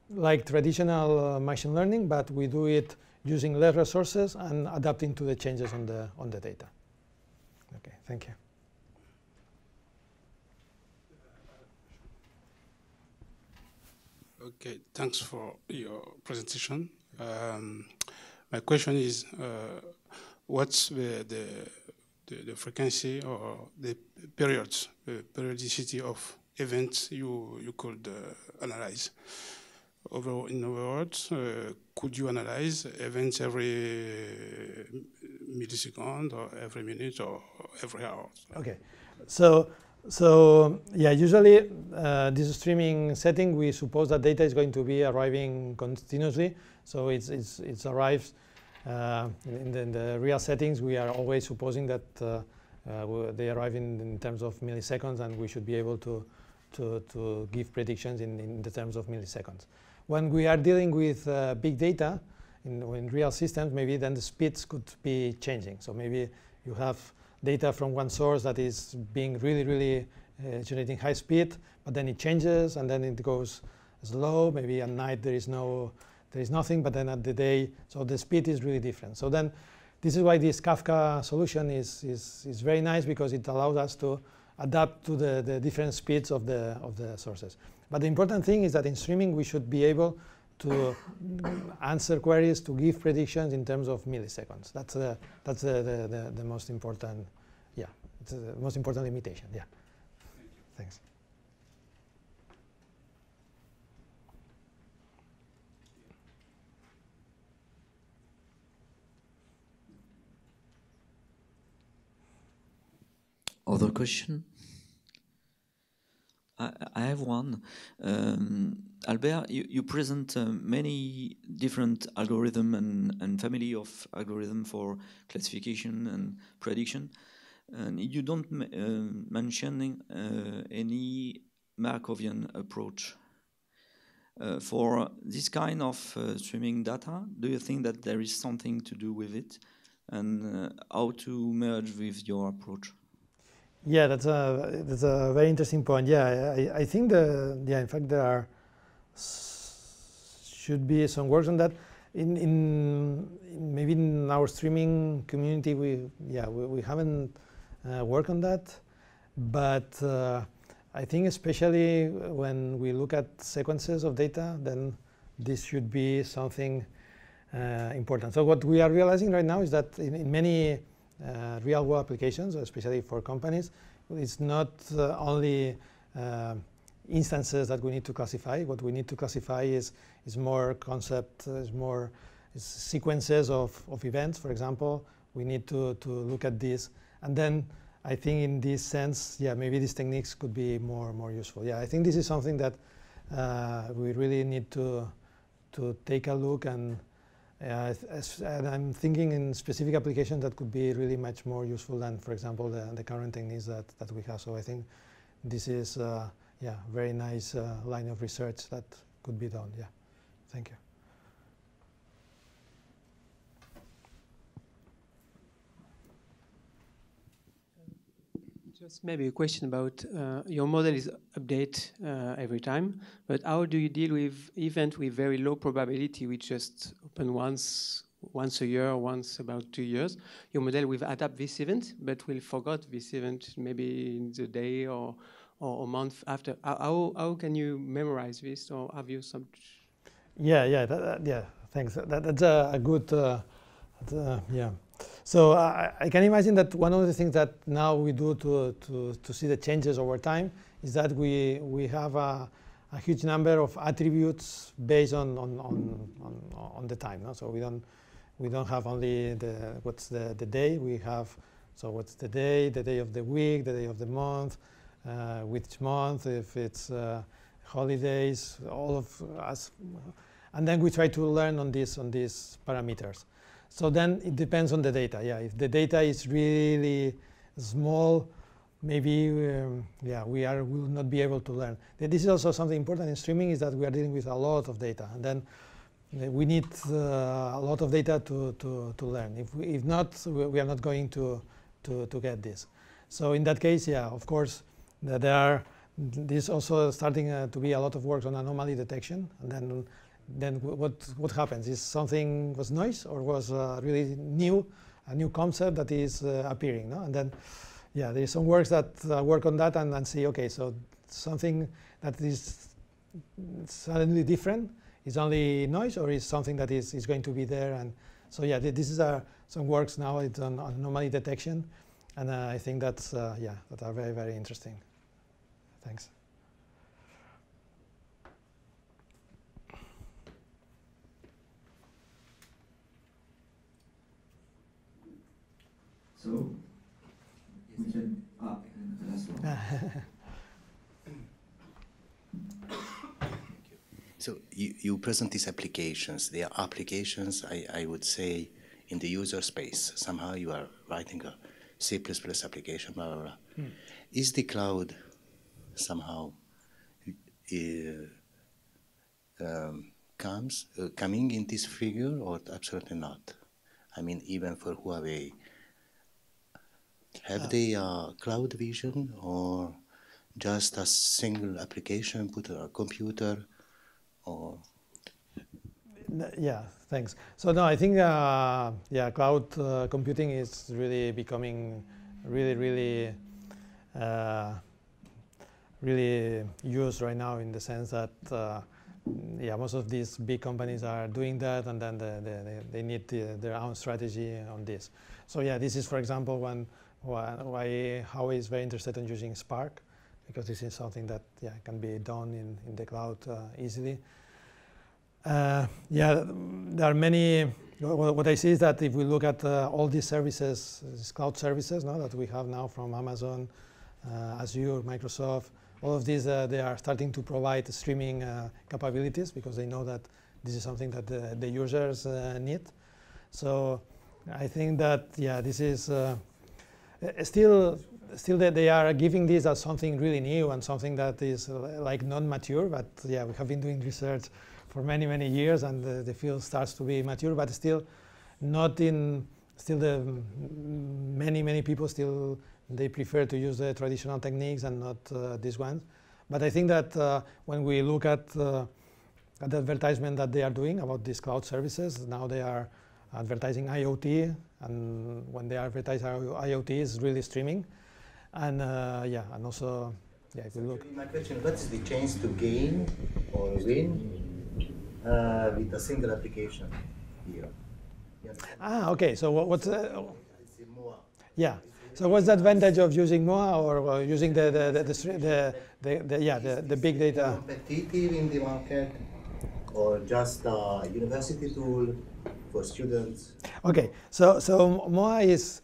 like traditional machine learning, but we do it using less resources and adapting to the changes on the data. Okay, thank you. Okay, thanks for your presentation. My question is, what's the frequency or the periodicity of events you could analyze? In other words, could you analyze events every millisecond or every minute or every hour? Okay, so yeah, usually this streaming setting, we suppose that data is going to be arriving continuously. So it arrives in the real settings. We are always supposing that they arrive in terms of milliseconds, and we should be able to give predictions in the terms of milliseconds. When we are dealing with big data in real systems, maybe then the speeds could be changing. So maybe you have data from one source that is being really generating high speed, but then it changes and then it goes slow. Maybe at night there is nothing, but then at the day, so the speed is really different. So then this is why this Kafka solution is very nice, because it allows us to adapt to the different speeds of the sources. But the important thing is that in streaming we should be able to answer queries, to give predictions in terms of milliseconds. That's the most important, it's the most important limitation. Yeah. Thanks. Other question? I have one. Albert, you present many different algorithms and family of algorithms for classification and prediction, and you don't mention any Markovian approach. For this kind of streaming data, do you think that there is something to do with it, and how to merge with your approach? Yeah, that's a very interesting point. Yeah, I think in fact there should be some work on that. Maybe in our streaming community we haven't worked on that, but I think especially when we look at sequences of data, then this should be something important. So what we are realizing right now is that in many real world applications, especially for companies, it's not only instances that we need to classify. What we need to classify is more concept, is sequences of events, for example. We need to look at this, and then I think in this sense, maybe these techniques could be more useful. Yeah, I think this is something that we really need to take a look, and I'm thinking in specific applications that could be really much more useful than, for example, the current techniques that we have. So I think this is very nice line of research that could be done. Yeah, thank you. Just maybe a question about your model is update every time, but how do you deal with event with very low probability, which just open once a year, once about 2 years? Your model will adapt this event, but will forget this event maybe in the day or a month after. How can you memorize this, or have you some? Yeah, thanks. That's a good, yeah. So I can imagine that one of the things that now we do to see the changes over time is that we have a huge number of attributes based on the time. No? So we don't have only what's the day. We have, so what's the day of the week, the day of the month, which month, if it's holidays, all of us, and then we try to learn on these parameters. So then it depends on the data. Yeah, if the data is really small, maybe we will not be able to learn. This is also something important in streaming, is that we are dealing with a lot of data, and then we need a lot of data to learn. If not, we are not going to get this. So in that case, yeah, of course, there's also starting to be a lot of work on anomaly detection, and then what happens? Is something was noise, or was really a new concept that is appearing? No? And then, yeah, there's some works that work on that and see, okay, so something that is suddenly different is only noise, or is something that is going to be there? And so, yeah, this is some works now on anomaly detection, and I think that's that are very, very interesting. Thanks. So, we can, the last one. So you present these applications. They are applications, I would say, in the user space. Somehow you are writing a C++ application, blah, blah, blah. Is the cloud somehow coming in this figure, or absolutely not? I mean, even for Huawei, have they cloud vision, or just a single application put on a computer, or? Yeah, thanks. So no, I think cloud computing is really becoming really used right now, in the sense that most of these big companies are doing that, and then they need their own strategy on this. So yeah, this is, for example, why Huawei is very interested in using Spark, because this is something that can be done in the cloud easily. There are many. What I see is that if we look at all these services, these cloud services, that we have now from Amazon, Azure, Microsoft, all of these, they are starting to provide streaming capabilities, because they know that this is something that the users need. So I think that this is still that they are giving this as something really new and something that is like non-mature. But we have been doing research for many years, and the field starts to be mature, but still not in. Still, many people still they prefer to use the traditional techniques and not these ones. But I think that when we look at the advertisement that they are doing about these cloud services, now they are advertising IoT, and when they advertise IoT, is really streaming, and and also if you look. My question: what is the chance to gain or win with a single application here? Okay. So what's So what's the advantage of using MOA or using the big data? Competitive in the market, or just a university tool for students? Okay, so MOA is,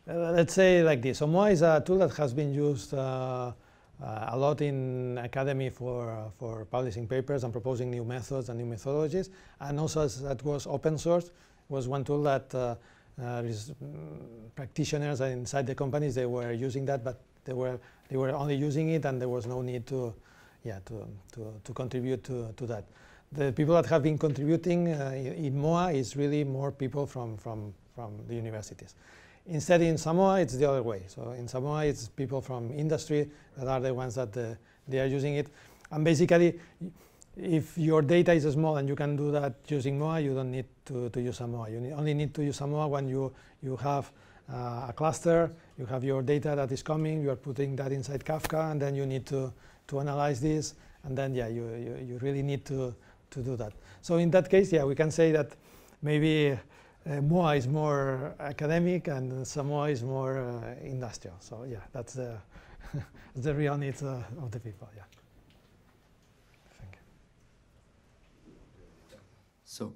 let's say like this. So MOA is a tool that has been used a lot in academy for publishing papers and proposing new methods and new methodologies, and also that was open source. Was one tool that practitioners inside the companies, they were using that, but they were only using it, and there was no need to contribute to that. The people that have been contributing in MOA is really more people from the universities. Instead, in Samoa, it's the other way. So in Samoa, it's people from industry that are the ones that they are using it. And basically, if your data is small and you can do that using MOA, you don't need to use Samoa. You only need to use Samoa when you have a cluster, you have your data that is coming, you are putting that inside Kafka, and then you need to analyze this, and then yeah, you really need to do that. So in that case, yeah, we can say that maybe MOA is more academic and Samoa is more industrial. So yeah, that's the real needs of the people. Yeah. Thank you. So,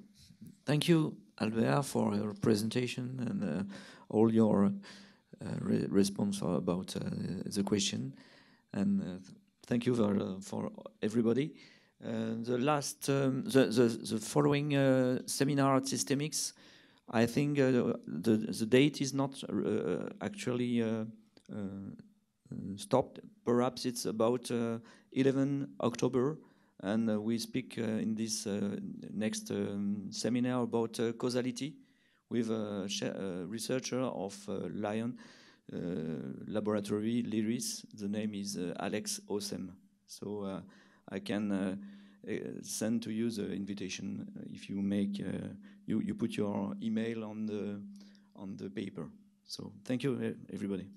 thank you, Albert, for your presentation and all your response about the question. And thank you for everybody. The following seminar at SystemX, I think the date is not actually stopped. Perhaps it's about 11 October, and we speak in this next seminar about causality with a researcher of Lyon Laboratory, Lyris. The name is Alex Osem. So I can send to you the invitation if you make you put your email on the paper. So thank you, everybody.